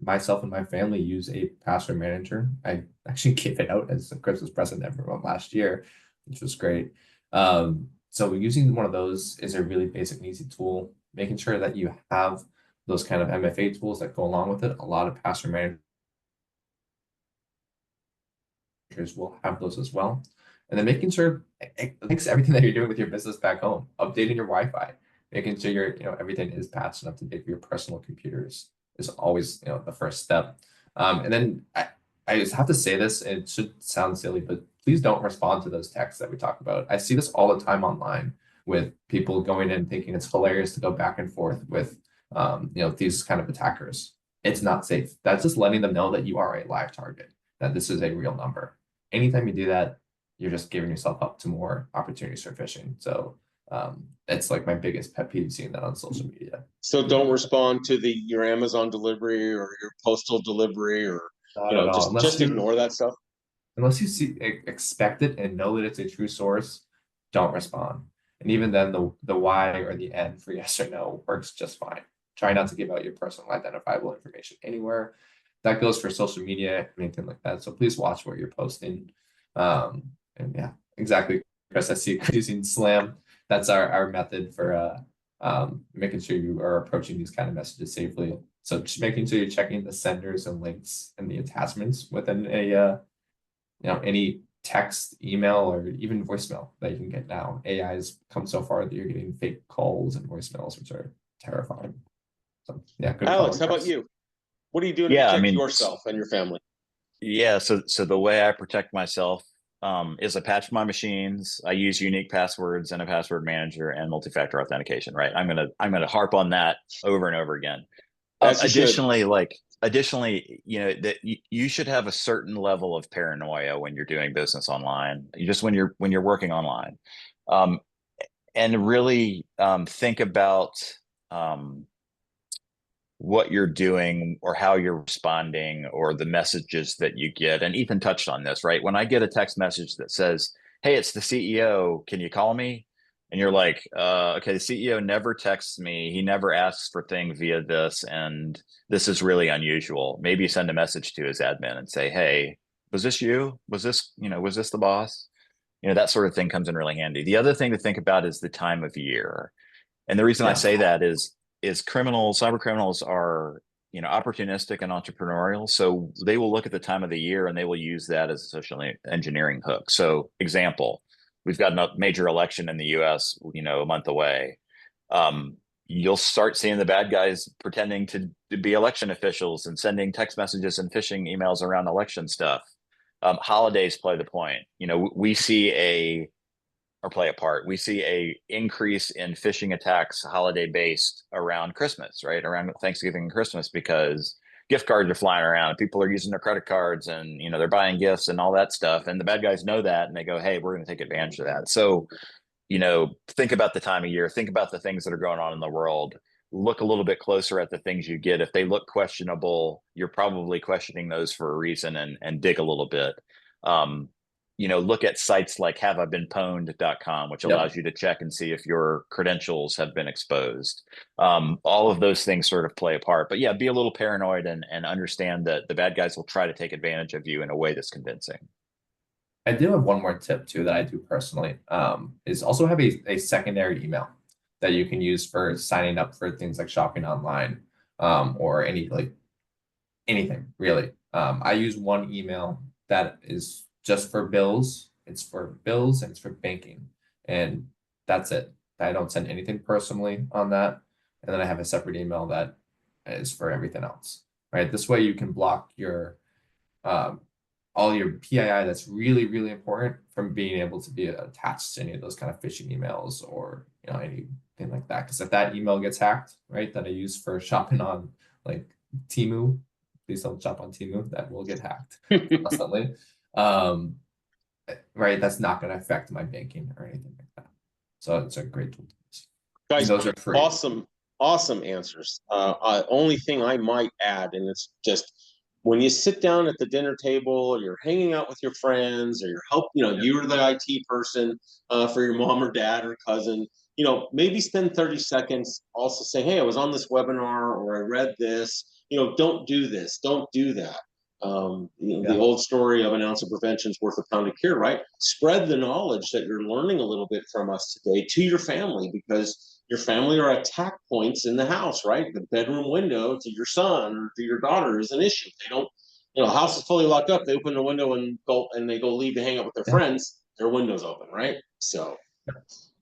myself and my family use a password manager. I actually gave it out as a Christmas present to everyone last year, which was great. So using one of those is a really basic and easy tool, making sure that you have those kind of MFA tools that go along with it. A lot of password managers will have those as well. And then making sure it links everything that you're doing with your business back home, updating your Wi-Fi, making sure everything is patched and up to date for your personal computers is always the first step. And then I just have to say this, it should sound silly, but please don't respond to those texts that we talk about. I see this all the time online with people going in thinking it's hilarious to go back and forth with these kind of attackers. It's not safe. That's just letting them know that you are a live target, that this is a real number. Anytime you do that, you're just giving yourself up to more opportunities for phishing. So it's like my biggest pet peeve, seeing that on social media. So don't respond to your Amazon delivery or your postal delivery, or Not at all. just ignore that stuff. Unless you expect it and know that it's a true source, don't respond. And even then, the Y or the N for yes or no works just fine. Try not to give out your personal identifiable information anywhere. That goes for social media, anything like that. So please watch what you're posting. And yeah, exactly, Chris. I see using Slam. That's our method for making sure you are approaching these kind of messages safely. So just making sure you're checking the senders and links and the attachments within a any text, email, or even voicemail that you can get now. AI has come so far that you're getting fake calls and voicemails, which are terrifying. So yeah, good. Alex, how about you? What are you doing to protect yourself and your family? Yeah, so the way I protect myself is I patch my machines. I use unique passwords and a password manager and multi-factor authentication. Right, I'm gonna harp on that over and over again. Additionally, that you should have a certain level of paranoia when you're doing business online. Just when you're working online, and really think about what you're doing or how you're responding or the messages that you get. And Ethan touched on this, right? When I get a text message that says, "Hey, it's the CEO, can you call me?" And you're like, okay, the CEO never texts me. He never asks for things via this. And this is really unusual. Maybe send a message to his admin and say, "Hey, was this you? Was this the boss?" That sort of thing comes in really handy. The other thing to think about is the time of year. And the reason I say that is cyber criminals are, opportunistic and entrepreneurial. So they will look at the time of the year and they will use that as a social engineering hook. So example, we've got a major election in the US, a month away. You'll start seeing the bad guys pretending to be election officials and sending text messages and phishing emails around election stuff. Holidays play the point. We see play a part. We see a increase in phishing attacks holiday based around Christmas, right? Around Thanksgiving and Christmas, because gift cards are flying around. People are using their credit cards and, they're buying gifts and all that stuff. And the bad guys know that and they go, "Hey, we're going to take advantage of that." So, think about the time of year, think about the things that are going on in the world, look a little bit closer at the things you get. If they look questionable, you're probably questioning those for a reason, and dig a little bit. Look at sites like haveibeenpwned.com, which allows you to check and see if your credentials have been exposed. All of those things sort of play a part. But yeah, be a little paranoid and understand that the bad guys will try to take advantage of you in a way that's convincing. I do have one more tip too that I do personally, is also have a secondary email that you can use for signing up for things like shopping online, or anything really. I use one email that is just for bills. It's for bills and it's for banking, and that's it. I don't send anything personally on that. And then I have a separate email that is for everything else, right? This way you can block your all your PII that's really, really important from being able to be attached to any of those kind of phishing emails or anything like that. Because if that email gets hacked, right, that I use for shopping on like Temu, please don't shop on Temu, that will get hacked constantly. Right, that's not going to affect my banking or anything like that. So it's a great tool. Guys, those are free. Awesome answers. Only thing I might add, and it's just when you sit down at the dinner table, or you're hanging out with your friends, or you're the IT person for your mom or dad or cousin, maybe spend 30 seconds also saying, hey, I was on this webinar, or I read this, don't do this, don't do that. The old story of an ounce of prevention is worth a pound of cure, right? Spread the knowledge that you're learning a little bit from us today to your family, because your family are attack points in the house, right? The bedroom window to your son or to your daughter is an issue. They don't, house is fully locked up. They open the window and they go leave to hang out with their friends. Their window's open, right? So,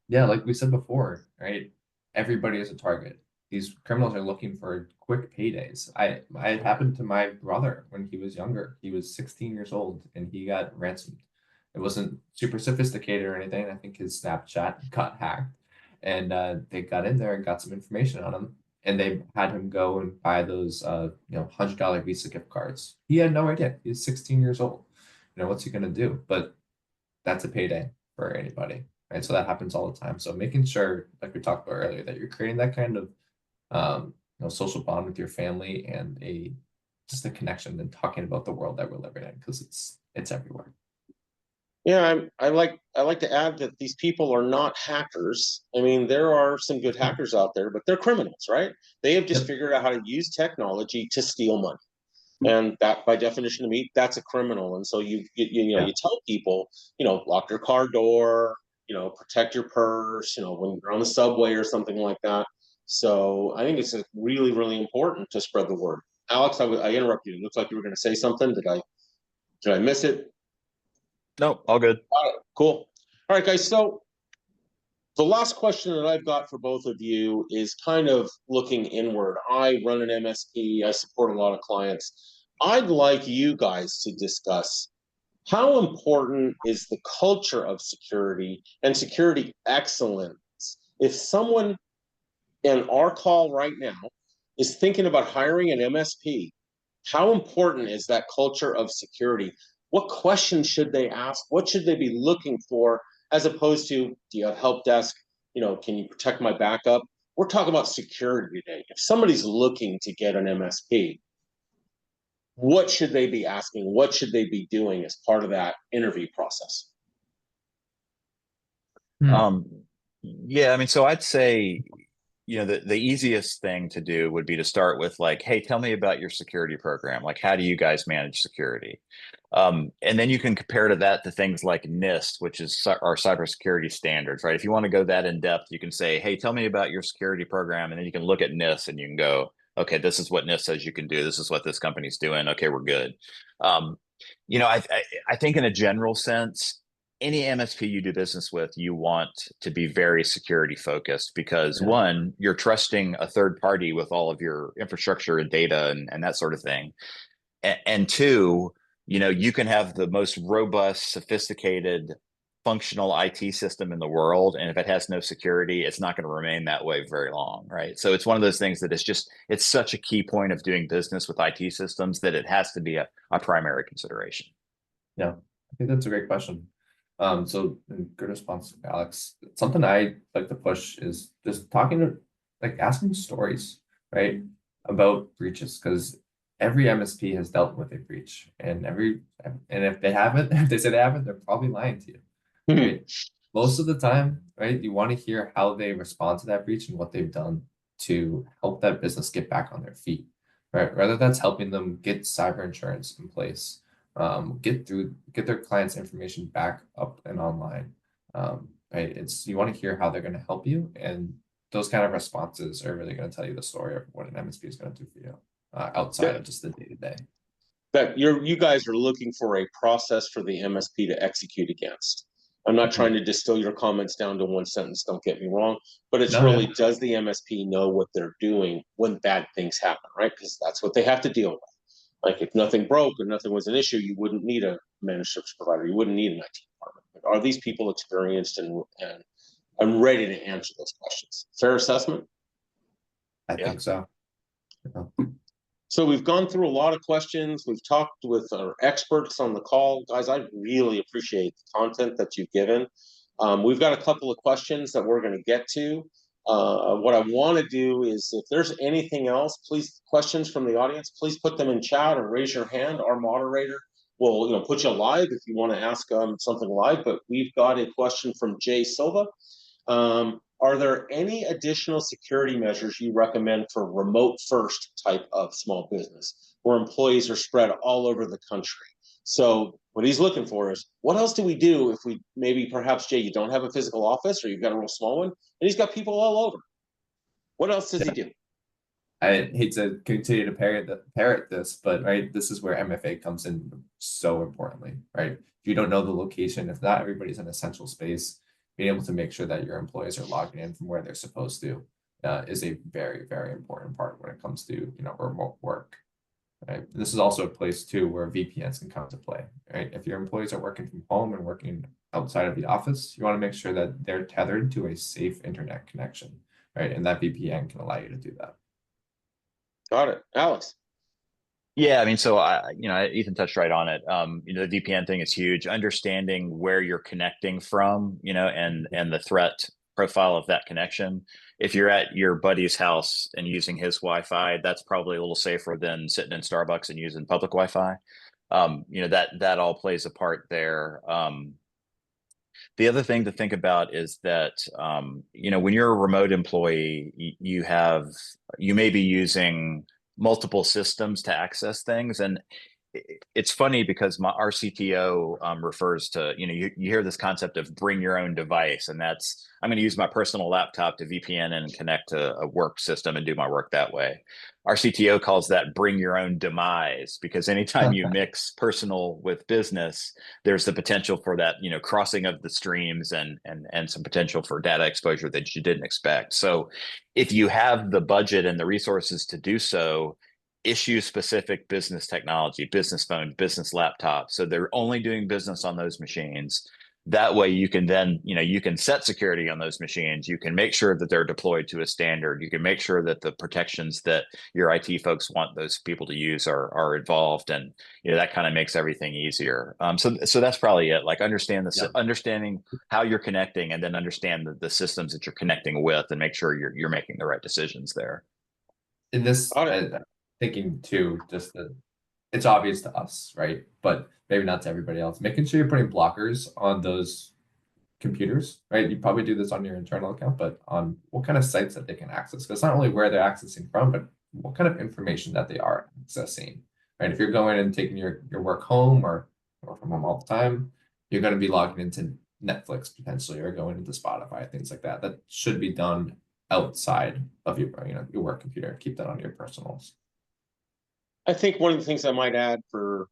yeah, like we said before, right? Everybody is a target. These criminals are looking for quick paydays. It happened to my brother when he was younger. He was 16 years old and he got ransomed. It wasn't super sophisticated or anything. I think his Snapchat got hacked, and they got in there and got some information on him, and they had him go and buy those $100 Visa gift cards. He had no idea. He was 16 years old. What's he gonna do? But that's a payday for anybody, right? So that happens all the time. So making sure, like we talked about earlier, that you're creating that kind of social bond with your family, and just a connection, and talking about the world that we're living in, because it's everywhere. Yeah, I like to add that these people are not hackers. I mean, there are some good hackers out there, but they're criminals, right? They have just figured out how to use technology to steal money, and that, by definition, to me, that's a criminal. And so you tell people, lock your car door, protect your purse, when you're on the subway or something like that. So I think it's really, really important to spread the word. Alex, I interrupted you. It looks like you were going to say something. Did I miss it? No, all good. All right, cool. All right, guys. So the last question that I've got for both of you is kind of looking inward. I run an MSP. I support a lot of clients. I'd like you guys to discuss how important is the culture of security and security excellence. If someone in our call right now is thinking about hiring an MSP, how important is that culture of security? What questions should they ask? What should they be looking for, as opposed to, do you have help desk? Can you protect my backup? We're talking about security today. If somebody's looking to get an MSP, what should they be asking? What should they be doing as part of that interview process? Yeah, I mean, so I'd say, the easiest thing to do would be to start with, like, hey, tell me about your security program. Like, how do you guys manage security? And then you can compare to that to things like NIST, which is our cybersecurity standards, right? If you want to go that in depth, you can say, hey, tell me about your security program. And then you can look at NIST and you can go, okay, this is what NIST says you can do. This is what this company's doing. Okay, we're good. I think in a general sense, any MSP you do business with, you want to be very security focused, because one, you're trusting a third party with all of your infrastructure and data and that sort of thing. And two, you can have the most robust, sophisticated, functional IT system in the world, and if it has no security, it's not going to remain that way very long, right? So it's one of those things that it's such a key point of doing business with IT systems that it has to be a primary consideration. Yeah, I think that's a great question. So good response, Alex. Something I like to push is just asking stories, right, about breaches, because every MSP has dealt with a breach, and if they haven't, if they say they haven't, they're probably lying to you, right? Most of the time, right, you want to hear how they respond to that breach and what they've done to help that business get back on their feet, right? Whether that's helping them get cyber insurance in place, get their clients' information back up and online, right? You want to hear how they're going to help you, and those kind of responses are really going to tell you the story of what an MSP is going to do for you, outside of just the day-to-day. That you guys are looking for a process for the MSP to execute against. I'm not trying to distill your comments down to one sentence, don't get me wrong, but it's does the MSP know what they're doing when bad things happen, right? Because that's what they have to deal with. Like, if nothing broke or nothing was an issue, you wouldn't need a managed service provider. You wouldn't need an IT department. But are these people experienced and ready to answer those questions? Fair assessment? I think so. So we've gone through a lot of questions. We've talked with our experts on the call. Guys, I really appreciate the content that you've given. We've got a couple of questions that we're going to get to. What I want to do is, if there's anything else, please, questions from the audience, please put them in chat or raise your hand. Our moderator will, put you live if you want to ask something live. But we've got a question from Jay Silva. Are there any additional security measures you recommend for remote first type of small business where employees are spread all over the country? So what he's looking for is, what else do we do if we maybe, perhaps, Jay, you don't have a physical office, or you've got a real small one, and he's got people all over. What else does he do? I hate to continue to parrot this, but right, this is where MFA comes in so importantly, right? If you don't know the location, if not everybody's in a central space, being able to make sure that your employees are logging in from where they're supposed to is a very, very important part when it comes to remote work. Right? This is also a place too where VPNs can come to play. Right? If your employees are working from home and working outside of the office, you want to make sure that they're tethered to a safe internet connection, right? And that VPN can allow you to do that. Got it, Alex. Yeah, I mean, so Ethan touched right on it. The VPN thing is huge. Understanding where you're connecting from, and the threat profile of that connection. If you're at your buddy's house and using his Wi-Fi, that's probably a little safer than sitting in Starbucks and using public Wi-Fi. That all plays a part there. The other thing to think about is that when you're a remote employee, you may be using multiple systems to access things, and it's funny because our CTO refers to, you hear this concept of bring your own device, and that's, I'm going to use my personal laptop to VPN and connect to a work system and do my work that way. Our CTO calls that bring your own demise, because anytime you mix personal with business, there's the potential for that, crossing of the streams and some potential for data exposure that you didn't expect. So if you have the budget and the resources to do so, issue specific business technology, business phone, business laptop. So they're only doing business on those machines. That way you can then, you can set security on those machines. You can make sure that they're deployed to a standard. You can make sure that the protections that your IT folks want those people to use are involved. And, that kind of makes everything easier. So that's probably it. Like understanding how you're connecting, and then understand the systems that you're connecting with, and make sure you're making the right decisions there. In this, thinking too, just that it's obvious to us, right? But maybe not to everybody else. Making sure you're putting blockers on those computers, right? You probably do this on your internal account, but on what kind of sites that they can access. Because not only where they're accessing from, but what kind of information that they are accessing, right? If you're going and taking your work home or from home all the time, you're going to be logging into Netflix potentially, or going into Spotify, things like that. That should be done outside of your work computer. Keep that on your personals. I think one of the things I might add for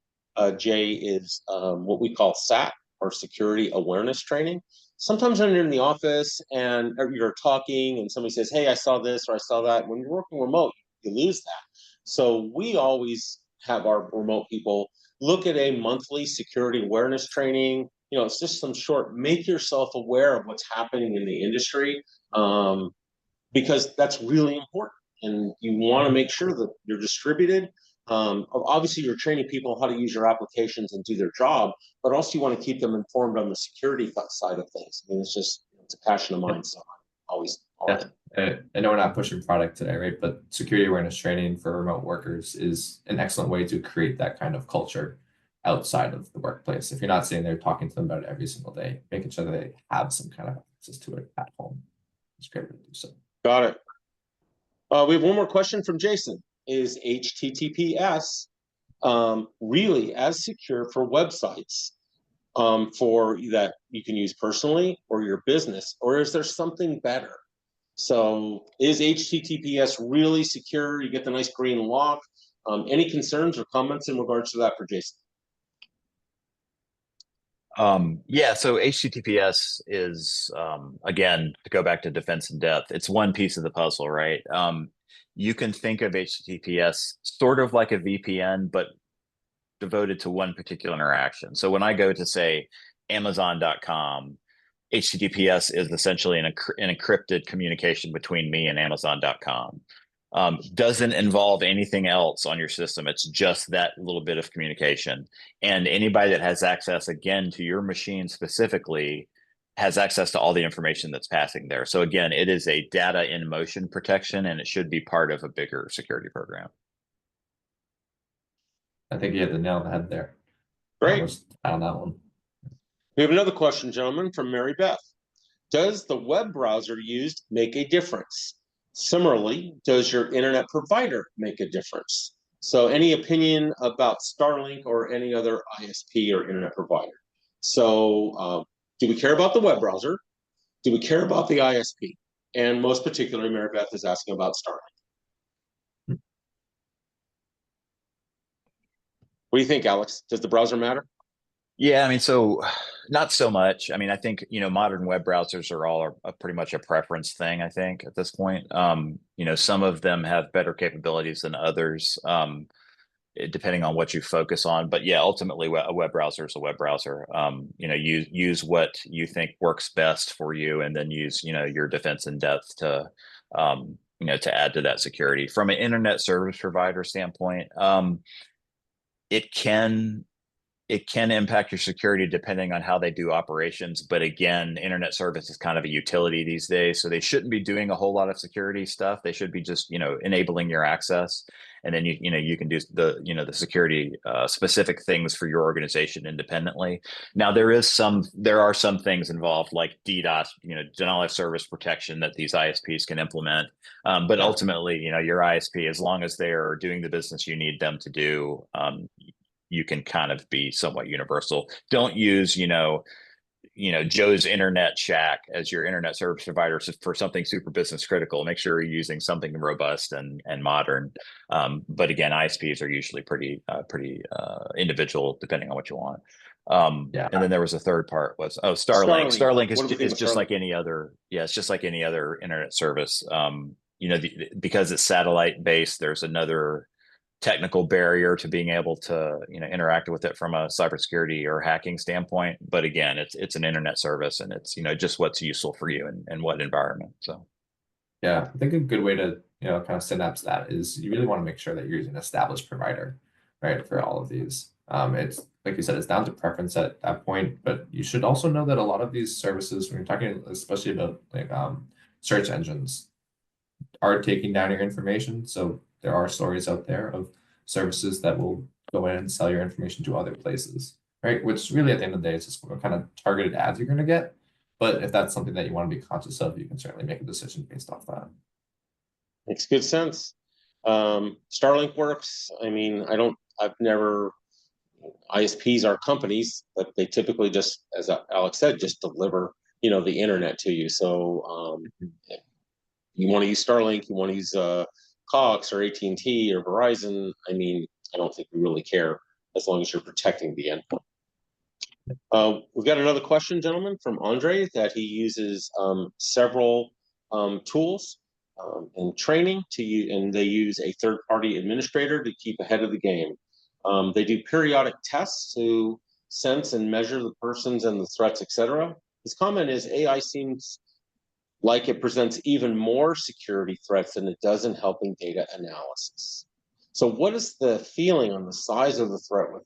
Jay is what we call SAT, or security awareness training. Sometimes when you're in the office and you're talking and somebody says, hey, I saw this or I saw that. When you're working remote, you lose that. So we always have our remote people look at a monthly security awareness training. It's just some short, make yourself aware of what's happening in the industry, because that's really important. And you want to make sure that you're distributed. Obviously, you're training people how to use your applications and do their job, but also you want to keep them informed on the security side of things. I mean, it's a passion of mine, so I'm always. I know we're not pushing product today, right? But security awareness training for remote workers is an excellent way to create that kind of culture outside of the workplace. If you're not sitting there talking to them about it every single day, making sure that they have some kind of access to it at home, it's great to do so. Got it. We have one more question from Jason. Is HTTPS really as secure for websites for that you can use personally or your business, or is there something better? So is HTTPS really secure? You get the nice green lock. Any concerns or comments in regards to that for Jason? So HTTPS is, again, to go back to defense in depth, it's one piece of the puzzle, right? You can think of HTTPS sort of like a VPN, but devoted to one particular interaction. So when I go to, say, Amazon.com, HTTPS is essentially an encrypted communication between me and Amazon.com. Doesn't involve anything else on your system. It's just that little bit of communication. And anybody that has access, again, to your machine specifically, has access to all the information that's passing there. So again, it is a data in motion protection, and it should be part of a bigger security program. I think you hit the nail on the head there. Great. On that one. We have another question, gentlemen, from Mary Beth. Does the web browser used make a difference? Similarly, does your internet provider make a difference? So any opinion about Starlink or any other ISP or internet provider? So do we care about the web browser? Do we care about the ISP? And most particularly, Mary Beth is asking about Starlink. What do you think, Alex? Does the browser matter? Yeah, I mean, so not so much. I mean, I think, modern web browsers are all pretty much a preference thing, I think, at this point. Some of them have better capabilities than others, depending on what you focus on. But yeah, ultimately, a web browser is a web browser. Use what you think works best for you, and then use, your defense in depth to, to add to that security. From an internet service provider standpoint, it can impact your security depending on how they do operations. But again, internet service is kind of a utility these days. So they shouldn't be doing a whole lot of security stuff. They should be just, enabling your access. And then you can do the security specific things for your organization independently. Now there are some things involved like DDoS, denial of service protection that these ISPs can implement. But ultimately, your ISP, as long as they're doing the business you need them to do, you can kind of be somewhat universal. Don't use, Joe's Internet Shack as your internet service provider for something super business critical. Make sure you're using something robust and modern. But again, ISPs are usually pretty individual depending on what you want. And then there was a third part was Starlink. Starlink is just like any other. Yeah, it's just like any other internet service. Because it's satellite based, there's another technical barrier to being able to interact with it from a cybersecurity or hacking standpoint. But again, it's an internet service, and it's just what's useful for you and what environment. So yeah, I think a good way to kind of synapse that is you really want to make sure that you're using an established provider, right, for all of these. It's like you said, it's down to preference at that point, but you should also know that a lot of these services, when you're talking especially about like search engines, are taking down your information. So there are stories out there of services that will go in and sell your information to other places, right? Which really at the end of the day, it's just what kind of targeted ads you're going to get. But if that's something that you want to be conscious of, you can certainly make a decision based off that. Makes good sense. Starlink works. I mean, ISPs are companies, but they typically just, as Alex said, just deliver, the internet to you. So you want to use Starlink, you want to use Cox or AT&T or Verizon. I mean, I don't think we really care as long as you're protecting the endpoint. We've got another question, gentlemen, from Andre that he uses several tools in training and they use a third-party administrator to keep ahead of the game. They do periodic tests to sense and measure the persons and the threats, etc. His comment is AI seems like it presents even more security threats than it does in helping data analysis. So what is the feeling on the size of the threat with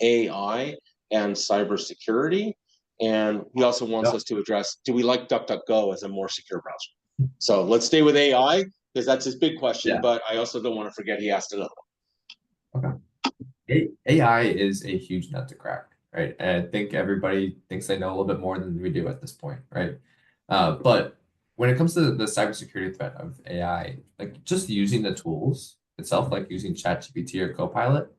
AI and cybersecurity? And he also wants us to address, do we like DuckDuckGo as a more secure browser? So let's stay with AI because that's his big question, but I also don't want to forget he asked another one. Okay. AI is a huge nut to crack, right? And I think everybody thinks they know a little bit more than we do at this point, right? But when it comes to the cybersecurity threat of AI, like just using the tools itself, like using ChatGPT or Copilot,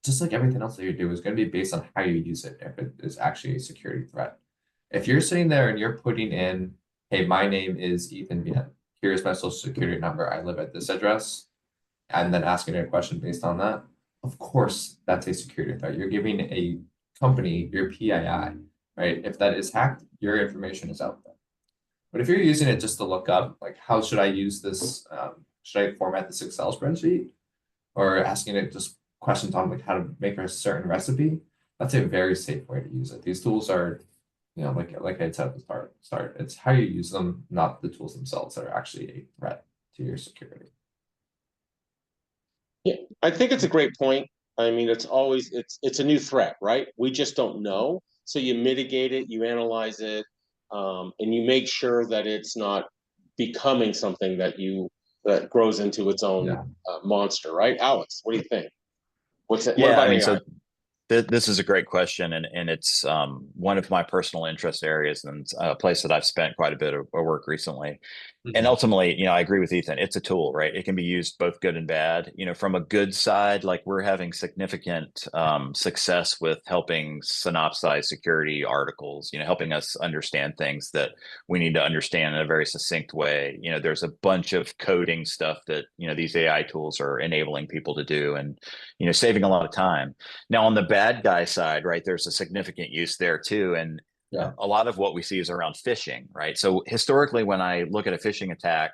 just like everything else that you do is going to be based on how you use it, if it is actually a security threat. If you're sitting there and you're putting in, hey, my name is Ethan Bien, here's my social security number, I live at this address, and then asking a question based on that, of course, that's a security threat. You're giving a company your PII, right? If that is hacked, your information is out there. But if you're using it just to look up, like, how should I use this? Should I format this Excel spreadsheet? Or asking it just questions on like how to make a certain recipe, that's a very safe way to use it. These tools are, like I said at the start, it's how you use them, not the tools themselves that are actually a threat to your security. Yeah, I think it's a great point. I mean, it's a new threat, right? We just don't know. So you mitigate it, you analyze it, and you make sure that it's not becoming something that grows into its own monster, right? Alex, what do you think? What Yeah, about I mean, AI? so this is a great question, and it's one of my personal interest areas, and a place that I've spent quite a bit of work recently. And ultimately, I agree with Ethan. It's a tool, right? It can be used both good and bad. From a good side, like we're having significant success with helping synopsize security articles, helping us understand things that we need to understand in a very succinct way. There's a bunch of coding stuff that, these AI tools are enabling people to do, and, saving a lot of time. Now, on the bad guy side, right, there's a significant use there too. And a lot of what we see is around phishing, right? So historically, when I look at a phishing attack,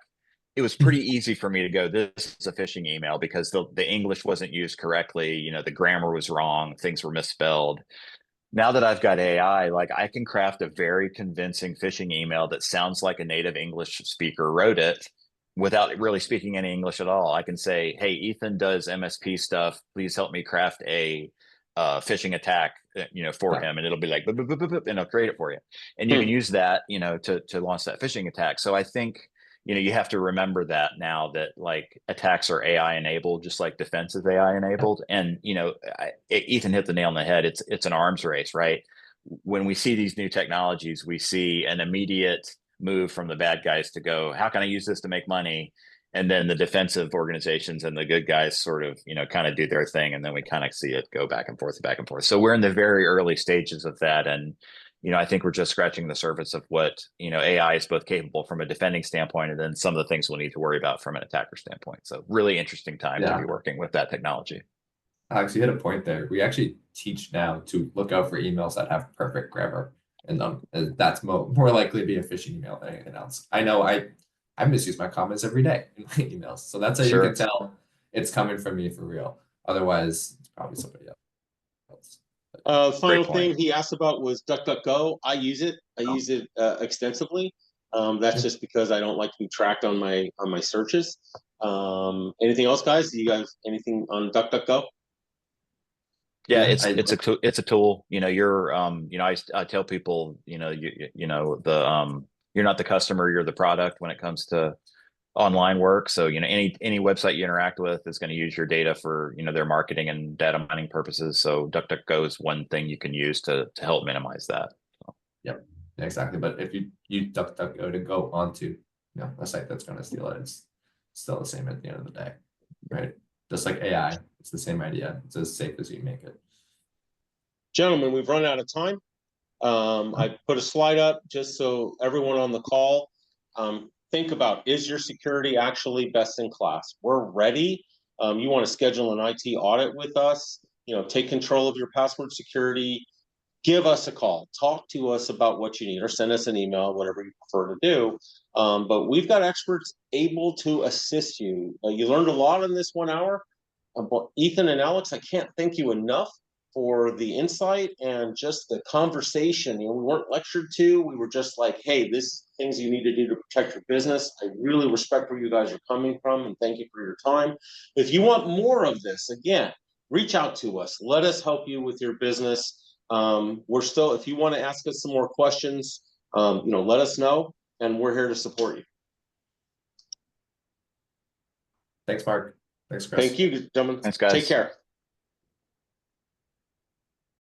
it was pretty easy for me to go, this is a phishing email, because the English wasn't used correctly. The grammar was wrong, things were misspelled. Now that I've got AI, like I can craft a very convincing phishing email that sounds like a native English speaker wrote it without really speaking any English at all. I can say, hey, Ethan does MSP stuff. Please help me craft a phishing attack, for him. And it'll be like, boop, boop, boop, boop, boop, and I'll create it for you. And you can use that, to launch that phishing attack. So I think, you have to remember that now, that like attacks are AI enabled, just like defense is AI enabled. And, Ethan hit the nail on the head. It's an arms race, right? When we see these new technologies, we see an immediate move from the bad guys to go, how can I use this to make money? And then the defensive organizations and the good guys sort of, kind of do their thing. And then we kind of see it go back and forth, back and forth. So we're in the very early stages of that. And, I think we're just scratching the surface of what, AI is both capable from a defending standpoint, and then some of the things we'll need to worry about from an attacker standpoint. So really interesting time to be working with that technology. Alex, you hit a point there. We actually teach now to look out for emails that have perfect grammar in them. And that's more likely to be a phishing email than anything else. I know I misuse my comments every day in my emails. So that's how you can tell it's coming from me for real. Otherwise, it's probably somebody else. Final thing he asked about was DuckDuckGo. I use it. I use it extensively. That's just because I don't like to be tracked on my searches. Anything else, guys? Do you guys anything on DuckDuckGo? Yeah, it's a tool. I tell people, you're not the customer, you're the product when it comes to online work. So, any website you interact with is going to use your data for, their marketing and data mining purposes. So DuckDuckGo is one thing you can use to help minimize that. So. Yep, exactly. But if you use DuckDuckGo to go onto, a site that's going to steal it, it's still the same at the end of the day, right? Just like AI, it's the same idea. It's as safe as you make it. Gentlemen, we've run out of time. I put a slide up just so everyone on the call think about, is your security actually best in class? We're ready. You want to schedule an IT audit with us, take control of your password security, give us a call, talk to us about what you need, or send us an email, whatever you prefer to do. But we've got experts able to assist you. You learned a lot in this 1 hour. But Ethan and Alex, I can't thank you enough for the insight and just the conversation. We weren't lectured to. We were just like, hey, this is things you need to do to protect your business. I really respect where you guys are coming from, and thank you for your time. If you want more of this, again, reach out to us. Let us help you with your business. We're still, if you want to ask us some more questions, let us know, and we're here to support you. Thanks, Mark. Thanks, Chris. Thank you, gentlemen. Thanks, guys. Take care.